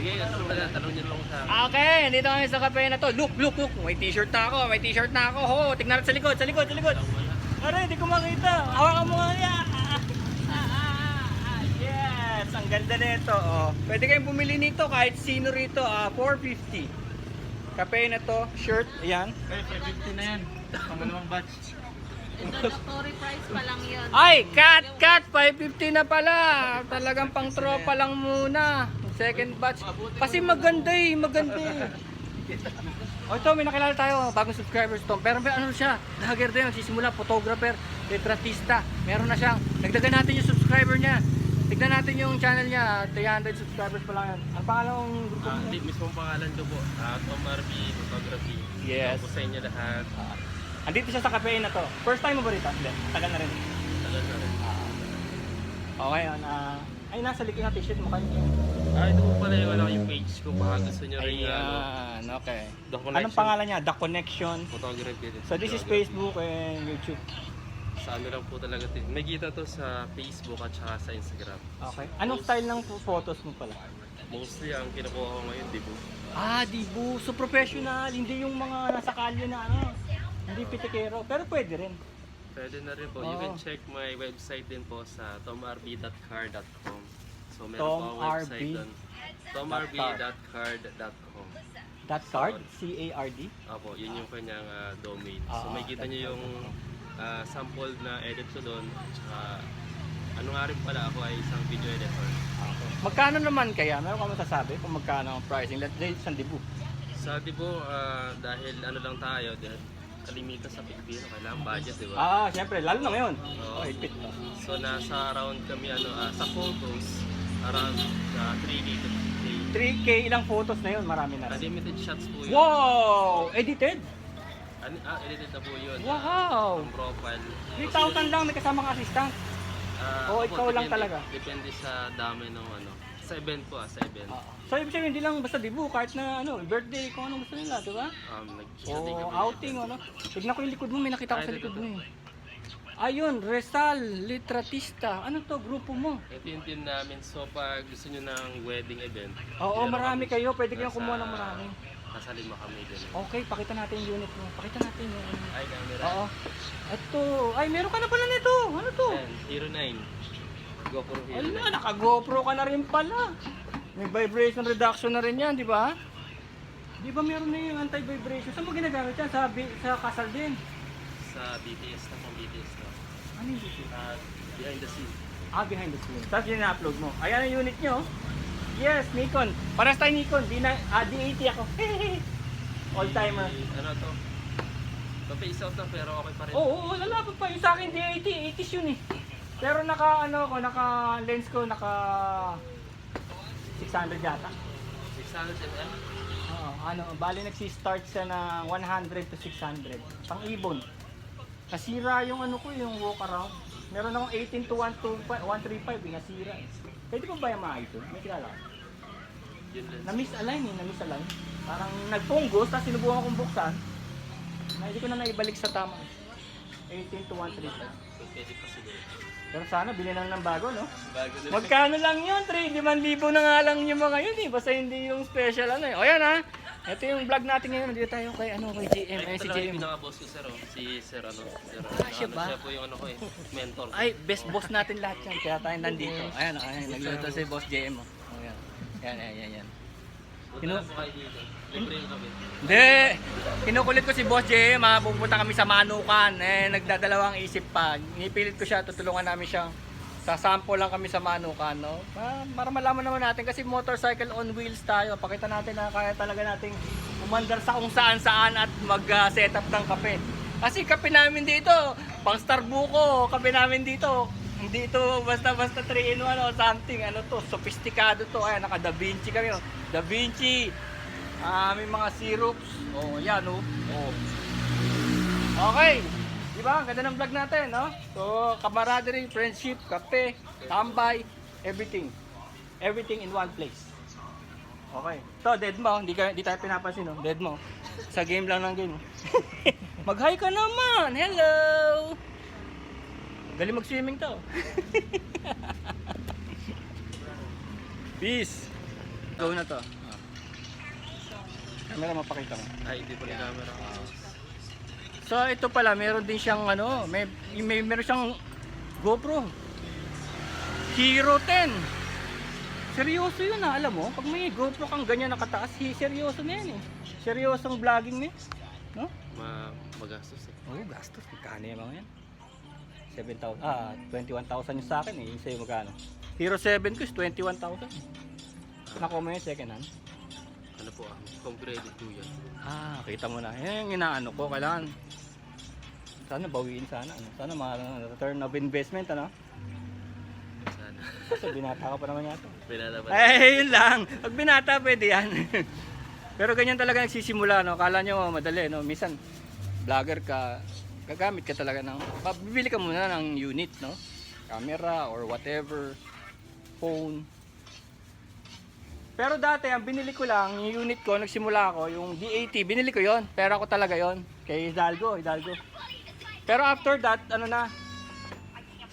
Sige, tanong niyo lang sa akin. Okay, dito kami sa cafe na to. Look. May t-shirt na ako. Ho, tignan natin sa likod. Aray, hindi ko makita. Hawakan mo nga yan. Yes, ang ganda nito. Oh. Pwede kayong bumili nito kahit sino rito. 450. Cafe na to, shirt, ayan. 550 na yan. Pangalawang batch. Introductory price pa lang yun. Ay, cut, 550 na pala. Talagang pang tropa lang muna. Second batch. Kasi maganda. O ito, may nakilala tayo, bagong subscribers to. Pero may ano siya, vlogger din, magsisimula, photographer, retratista. Meron na siyang, nagdagan natin yung subscriber niya. Tignan natin yung channel niya, 300 subscribers pa lang yan. Ang pangalawang grupo mo? Hindi, mismong pangalan ko po. Tom RB Photography. Yes. Ito po sa inyo lahat. Andito siya sa cafe na to. First time mo ba rito? Hindi, tagal na rin. Tagal na rin. Okay, ay nasa likod ng t-shirt mo kanina. Ito po pala yung page ko. Baka gusto nyo rin yung Ayan, okay. The Connection. Anong pangalan niya? The Connection. Photography din. So this is Facebook and YouTube. Sa ano lang po talaga. May kita to sa Facebook at saka sa Instagram. Okay. Anong style ng photos mo pala? Mostly ang kinukuha ko ngayon, di po. Dibu. So professional, hindi yung mga nasa kalye na ano. Hindi pitikero, pero pwede rin. Pwede na rin po. You can check my website din po sa tomrb.car.com. So meron po akong website doon. tomrb.car.com. That card? C-A-R-D? Opo, yun yung kanyang domain. So may kita nyo yung sample na edit ko doon. Tsaka ano nga rin pala ako ay isang video editor. Okay. Magkano naman kaya? Meron ka masasabi kung magkano ang pricing? Let's say sa Dibu. Sa Dibo, dahil ano lang tayo, dahil kalimita sa Pilipino, kailangan budget, di ba? Siyempre, lalo na ngayon. Oo. Higpit. So nasa around kami sa photos, around 3K to 5K. 3K, ilang photos na yun? Marami na rin. Unlimited shots po yun. Wow! Edited? Edited na po yun. Wow! Ang profile. 3,000 lang, may kasama ka assistant. Ikaw lang talaga? Depende sa dami ng ano. Sa event po, sa event. So ibig sabihin, hindi lang basta Dibu, kahit na birthday, kung anong gusto nila, di ba? Outing, ano? Tignan ko yung likod mo, may nakita ko sa likod mo eh. Ayun, Resal, Litratista. Ano to, grupo mo? Ito yung team namin. So pag gusto nyo ng wedding event. Oo, marami kayo. Pwede kayong kumuha ng marami. Nasa lima kami din. Okay, pakita natin yung unit mo. Pakita natin yung Ay, camera. Oo. Ito. Ay, meron ka na pala nito. Ano to? Hero 9. GoPro Hero 9. Ala, naka-GoPro ka na rin pala. May vibration reduction na rin yan, di ba? Di ba meron na yung anti-vibration? Saan mo ginagamit yan? Sa kasal din? Sa BTS na pang BTS na. Ano yung dito? Behind the scene. Behind the scene. Tapos yun na-upload mo. Ayan ang unit nyo. Yes, Nikon. Paras tayo Nikon. D80 ako. All timer. Ano to? Pa-face out na pero okay pa rin. Oo, lalapot pa. Yung sa akin D80, 80s yun eh. Pero naka-lens ko, naka 600 yata. 600 ml? Oo, bali nagsi-start siya na 100 to 600. Pang-ibon. Nasira yung yung walk around. Meron akong 18 to 135, nasira eh. Pwede pa ba yung maayos yun? May kilala ka? Yun lang. Na-misalign. Parang nagpunggos, tapos sinubukan kong buksan. Hindi ko na naibalik sa tama. 18 to 135. Pwede pa siguro. Pero sana bilhin lang ng bago, no? Bago din. Magkano lang yun? 5,000 na nga lang yung mga yun eh. Basta hindi yung special ano eh. O yan ha. Ito yung vlog natin ngayon. Dito tayo kay GM. Ay, Si ito lang yung GM. pinaka-boss ko, sir. Si Sir siya ba? Siya po yung mentor ko. Ay, best boss natin lahat yan. Kaya tayo nandito. Ayan, nagluluto si Boss JM. Oh, yan. Punta lang po kayo dito. Libre yung kami. Hindi! Kinukulit ko si Boss JM ha. Pupunta kami sa Manukan. Nagdadalawang isip pa. Nipilit ko siya. Tutulungan namin siyang sasample lang kami sa Manukan, no? Para malaman naman natin kasi motorcycle on wheels tayo. Pakita natin na kaya talaga nating umandar sa kung saan-saan at mag-setup ng kape. Kasi kape namin dito, pang Starbucks, kape namin dito. Hindi ito basta-basta 3 in 1 o something. Ano to, sophisticado to. Ayan, naka Da Vinci kami. Oh. Da Vinci. May mga syrups. Oh, yan oh. Okay. Diba? Ang ganda ng vlog natin, no? So, camaraderie, friendship, kape, tambay, everything. Everything in one place. Okay. So, dead mo. Hindi tayo pinapansin, no? Dead mo. Sa game lang ng game. Mag-hi ka naman! Hello! Galing mag-swimming to. Peace! Go na to. Camera mapakita mo. Ay, hindi po ni camera. So ito pala, meron din siyang ano, meron siyang GoPro Hero 10. Seryoso yun alam mo, pag may GoPro kang ganyan nakataas, seryoso na yan eh. Seryosong vlogging niya. No? Magastos eh. Oo, gastos. Magkano yung mga yan? 21,000 yung sa akin eh. Yung sa'yo magkano? Hero 7 ko is 21,000. Nakuha mo yung second hand? Ano po home credit po yan. Kita mo na. Yan yung inaano ko. Kailangan sana bawiin sana. Ano? Sana return of investment. Ano? Sana. Kasi binata ka pa naman yata. Binata pa. Yun lang. Pag binata, pwede yan. Pero ganyan talaga nagsisimula. No? Kala nyo madali. No? Minsan, vlogger ka, gagamit ka talaga ng, bibili ka muna ng unit. No? Camera or whatever. Phone. Pero dati, ang binili ko lang, yung unit ko, nagsimula ako, yung D80, binili ko yon. Pera ko talaga yon kay Hidalgo. Pero after that, ano na,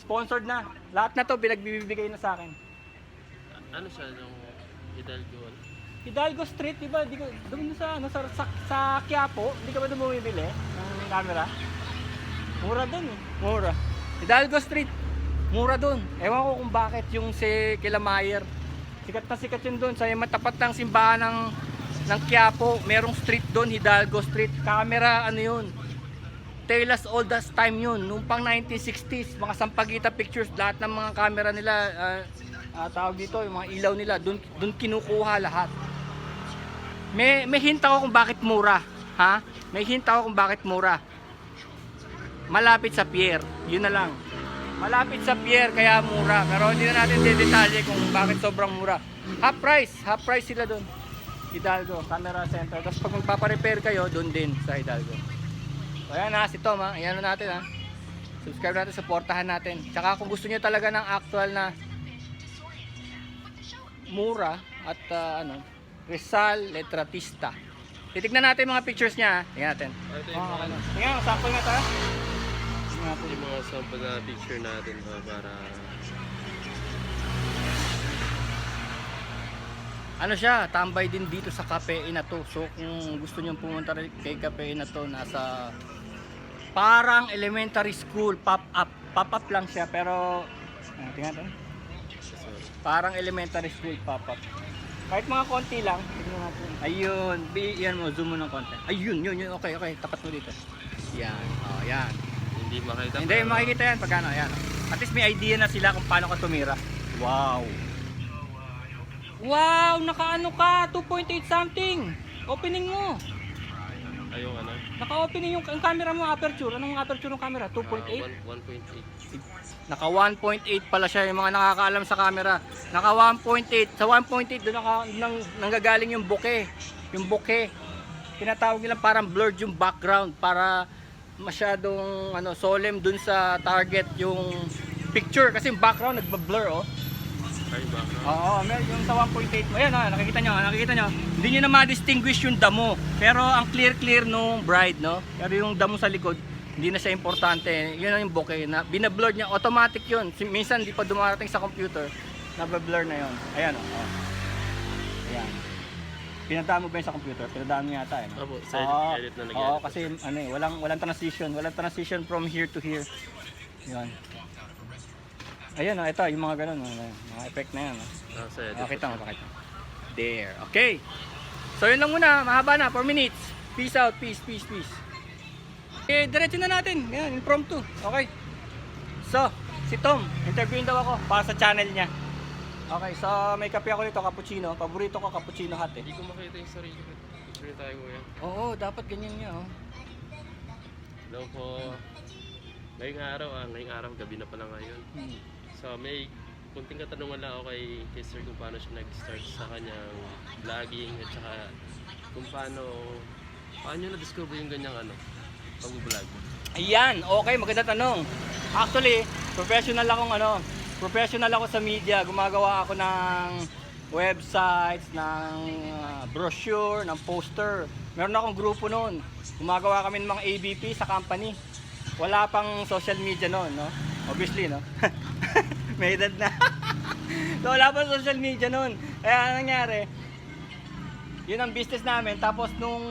sponsored na. Lahat na to, binagbibigay na sa akin. Ano siya yung Hidalgo? Hidalgo Street, di ba? Doon sa, ano, sa Quiapo, hindi ka ba doon bumibili ng camera? Mura doon eh. Mura. Hidalgo Street, mura doon. Ewan ko kung bakit yung si Kila Mayer. Sikat na sikat yun doon. Sa matapat ng simbahan ng Quiapo, merong street doon, Hidalgo Street. Camera, ano yun? Tale as old as time yun. Noong pang 1960s, mga Sampaguita Pictures, lahat ng mga camera nila, tawag dito, yung mga ilaw nila, doon kinukuha lahat. May hint ako kung bakit mura. Ha? May hint ako kung bakit mura. Malapit sa pier. Yun na lang. Malapit sa pier kaya mura. Pero hindi na natin detalye kung bakit sobrang mura. Half price sila doon. Hidalgo, camera center. Tapos pag magpaparepair kayo, doon din sa Hidalgo. So ayan na, si Tom ha. Ayan na natin ha. Subscribe natin, supportahan natin. Tsaka kung gusto niyo talaga ng actual na mura at Rizal Letratista. Titignan natin mga pictures niya ha. Tingnan natin. Ito yung mga, Tingnan, sample nga ta. Tingnan natin. yung mga sample na picture natin para Ano siya, tambay din dito sa Cafe Inato. So kung gusto niyo pumunta rin kay Cafe Inato, nasa parang elementary school, pop-up lang siya pero tingnan natin. Parang elementary school pop-up. Kahit mga konti lang, tingnan natin. Ayun, yan mo, zoom mo ng konti. Ayun, yun, okay, tapat mo dito. Yan, yan. hindi makita. Hindi, makikita yan pagkano, yan. At least may idea na sila kung paano ka tumira. Wow! Wow, nakaano ka, 2.8 something. Opening mo. Ayong ano? Naka-opening yung camera mo, aperture. Anong aperture ng camera? 2.8? 1.8. Naka 1.8 pala siya, yung mga nakakaalam sa camera. Naka 1.8. Sa 1.8 doon nanggagaling yung bokeh. Yung bokeh. Tinatawag nila parang blurred yung background para masyadong solemn dun sa target yung picture kasi yung background nagba-blur oh. Ay, background. Oo, yung sa 1.8 mo. Ayan, nakikita nyo. Hindi nyo na ma-distinguish yung damo. Pero ang clear nung bride, no? Pero yung damo sa likod, hindi na siya importante. Yun yung bokeh na binablur niya. Automatic yun. Minsan hindi pa dumarating sa computer, nabablur na yun. Ayan, oh. Ayan. Pinadaan mo ba yun sa computer? Pinadaan mo yata, eh. Opo, sa edit na nag-edit. Oo, kasi walang transition. Walang transition from here to here. Yun. Ayan, ito, yung mga ganun, mga effect na yan. Sa edit. Pakita mo. There. Okay. So yun lang muna, mahaba na, 4 minutes. Peace out, peace. Okay, diretso na natin. Yan, impromptu. Okay. So, si Tom, interviewin daw ako para sa channel niya. Okay, so may kape ako dito, cappuccino. Paborito ko cappuccino hot eh. Hindi ko makita yung sarili ko. Picture tayo kuya. Oo, dapat ganyan niya oh. Hello po. Ngayong araw, gabi na pala ngayon. So may kunting katanungan lang ako kay Sir kung paano siya nag-start sa kanyang vlogging at saka kung paano na-discover yung ganyang pag-vlog. Ayan, okay, maganda tanong. Actually, professional ako sa media. Gumagawa ako ng websites, ng brochure, ng poster. Meron akong grupo noon. Gumagawa kami ng mga ABP sa company. Wala pang social media noon, no? Obviously, no? May edad na. So, wala pang social media noon. Kaya nangyari, Yun ang business namin. Tapos nung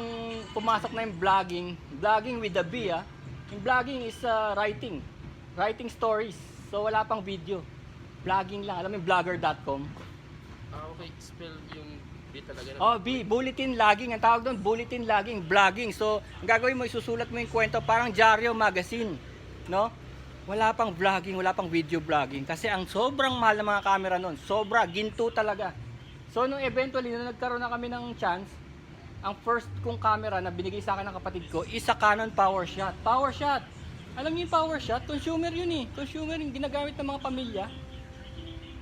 pumasok na yung vlogging with the B, yung vlogging is writing stories. So wala pang video. Vlogging lang, alam mo yung vlogger.com. Okay, spell yung B talaga na. Oh, B, bulletin logging. Ang tawag doon, bulletin logging, vlogging. So, ang gagawin mo, isusulat mo yung kwento, parang dyaryo magazine, no? Wala pang vlogging, wala pang video vlogging. Kasi ang sobrang mahal ng mga camera noon, sobra, ginto talaga. So, nung eventually, nung nagkaroon na kami ng chance, ang first kong camera na binigay sa akin ng kapatid ko is a Canon PowerShot. PowerShot! Alam niyo yung PowerShot? Consumer yun eh. Consumer yung ginagamit ng mga pamilya.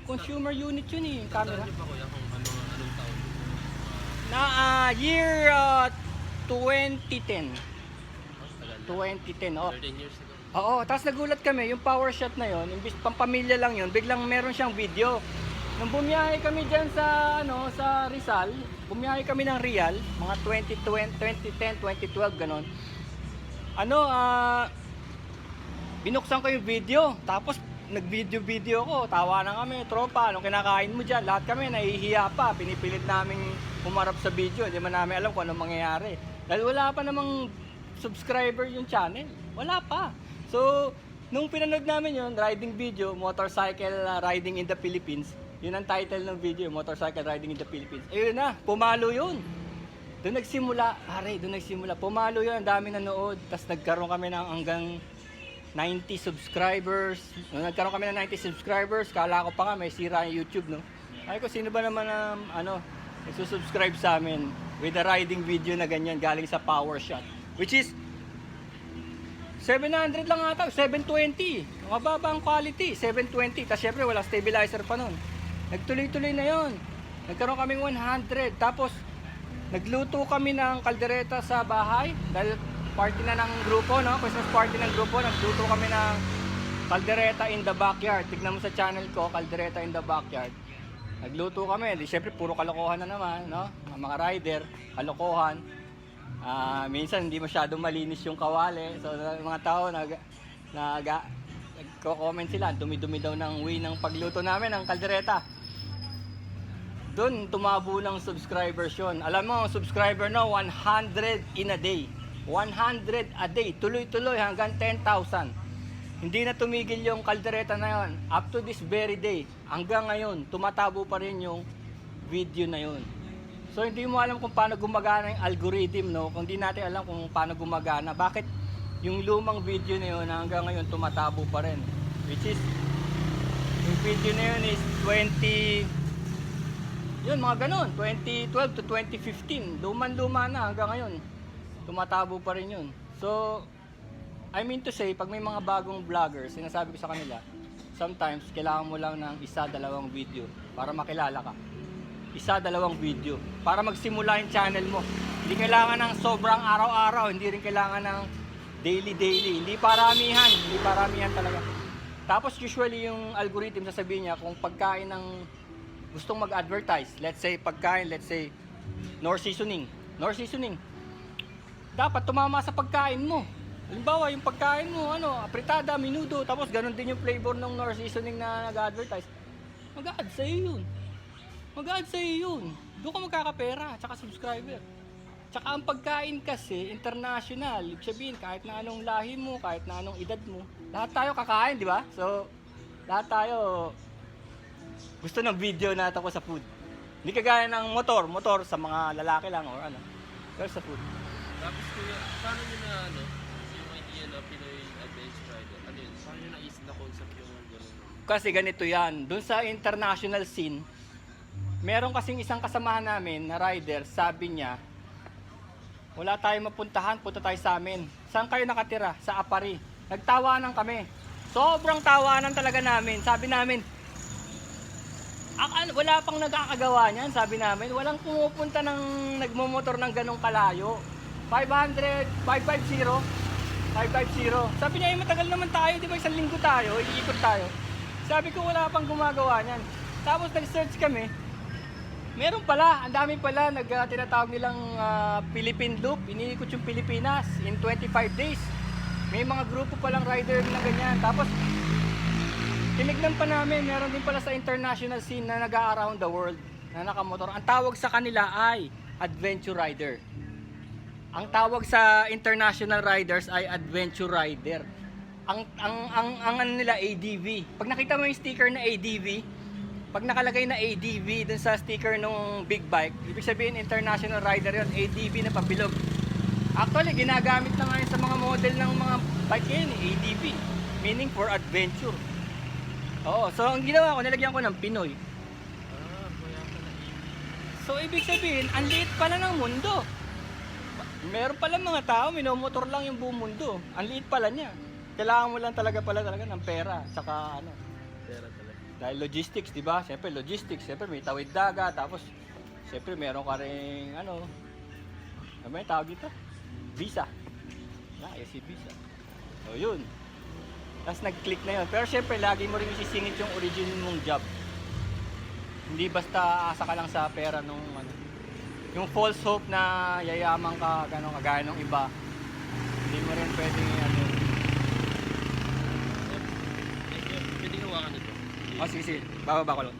Consumer unit yun eh, yung camera. Hindi pa kuya kung anong taon? Na year 2010. Tagal na. 2010, oh. 13 years ago. Oo, tapos nagulat kami, yung PowerShot na yon, imbis pampamilya lang yon, biglang meron siyang video. Nung bumiyahe kami diyan sa Rizal, bumiyahe kami ng Real, mga 2010, 2012 ganon. Binuksan ko yung video, tapos nag-video ko, tawa na kami, tropa, anong kinakain mo dyan? Lahat kami nahihiya pa, pinipilit namin humarap sa video, hindi man namin alam kung anong mangyayari. Dahil wala pa namang subscriber yung channel, wala pa. So, nung pinanood namin yun, riding video, motorcycle riding in the Philippines, yun ang title ng video, motorcycle riding in the Philippines. Ayun na, pumalo yun. Doon nagsimula, pumalo yun, ang dami nanood, tapos nagkaroon kami ng hanggang 90 subscribers. Nung nagkaroon kami ng 90 subscribers, kala ko pa nga may sira yung YouTube, no? Ay ko, sino ba naman nagsusubscribe sa amin with a riding video na ganyan galing sa PowerShot, which is 700 lang ata, 720. Mababa ang quality, 720. Tapos syempre wala stabilizer pa nun. Nagtuloy-tuloy na yon. Nagkaroon kaming 100. Tapos nagluto kami ng kaldereta sa bahay dahil party na ng grupo, no? Christmas party ng grupo. Nagluto kami ng kaldereta in the backyard. Tignan mo sa channel ko, kaldereta in the backyard. Nagluto kami. Di syempre puro kalokohan na naman, no? Mga rider, kalokohan. Minsan hindi masyadong malinis yung kawali. So mga tao nagko-comment sila, dumi-dumi daw ng way ng pagluto namin ng kaldereta. Doon tumabo ng subscribers yun. Alam mo, subscriber na 100 in a day. 100 a day. Tuloy-tuloy hanggang 10,000. Hindi na tumigil yung kaldereta na yun. Up to this very day. Hanggang ngayon, tumatabo pa rin yung video na yun. So hindi mo alam kung paano gumagana yung algorithm, no? Kung hindi natin alam kung paano gumagana. Bakit yung lumang video na yun hanggang ngayon tumatabo pa rin? Which is, yung video na yun is 2012 to 2015. Luman-luma na hanggang ngayon. Tumatabo pa rin yun. So, I mean to say, pag may mga bagong vloggers, sinasabi ko sa kanila, sometimes kailangan mo lang ng 1-2 video para makilala ka. 1-2 video para magsimula yung channel mo. Hindi kailangan ng sobrang araw-araw, hindi rin kailangan ng daily. Hindi paramihan talaga. Tapos usually yung algorithm sasabihin niya kung pagkain ng gustong mag-advertise, let's say nor seasoning. Dapat tumama sa pagkain mo. Halimbawa, yung pagkain mo, apritada, minudo, tapos ganun din yung flavor ng nor seasoning na nag-advertise. Mag-add sa'yo yun. Doon ka magkakapera, tsaka subscriber. Tsaka ang pagkain kasi, international. Ibig sabihin, kahit na anong lahi mo, kahit na anong edad mo, lahat tayo kakain, di ba? So, lahat tayo gusto ng video na tapos sa food. Hindi kagaya ng motor sa mga lalaki lang or pero sa food. Tapos kuya, paano nyo na yung idea na Pinoy Advanced Rider? Ano yun? Paano nyo naisip na concept yung gano'n? Kasi ganito yan, dun sa international scene, meron kasing isang kasamahan namin na rider, sabi niya, wala tayong mapuntahan, punta tayo sa amin. Saan kayo nakatira? Sa Apari. Nagtawanan kami. Sobrang tawanan talaga namin. Sabi namin, wala pang nagkakagawa niyan, sabi namin. Walang pumupunta ng nagmumotor ng ganong kalayo. 550. Sabi niya, matagal naman tayo, di ba? 1 linggo tayo, iikot tayo. Sabi ko, wala pang gumagawa niyan. Tapos nag-search kami. Meron pala, ang dami pala, tinatawag nilang Philippine Loop. Iniikot yung Pilipinas in 25 days. May mga grupo palang rider na ganyan. Tapos, tinignan pa namin, meron din pala sa international scene na nag-around the world na nakamotor. Ang tawag sa kanila ay adventure rider. Ang tawag sa international riders ay adventure rider. Ang ano nila ADV. Pag nakita mo yung sticker na ADV, pag nakalagay na ADV dun sa sticker ng big bike, ibig sabihin international rider yon, ADV na pabilog. Actually, ginagamit na nga yun sa mga model ng mga bike yun, ADV. Meaning for adventure. Oo, so ang ginawa ko, nilagyan ko ng Pinoy. Kaya pala. So, ibig sabihin, ang liit pala ng mundo. Meron pala mga tao, minomotor lang yung buong mundo. Ang liit pala niya. Kailangan mo lang talaga ng pera, tsaka ano. Pera talaga. Dahil logistics, di ba? Siyempre logistics, siyempre may tawid dagat, tapos siyempre meron ka ring ano may tawag dito? Visa. Ayos si visa. So yun. Tapos nag-click na yun. Pero siyempre lagi mo rin isisingit yung origin mong job. Hindi basta asa ka lang sa pera nung ano. Yung false hope na yayaman ka, gano'n kagaya ng iba. Hindi mo rin pwedeng ano. Pwede hawakan ito. Oh, sige, sige. Bababa ko lang.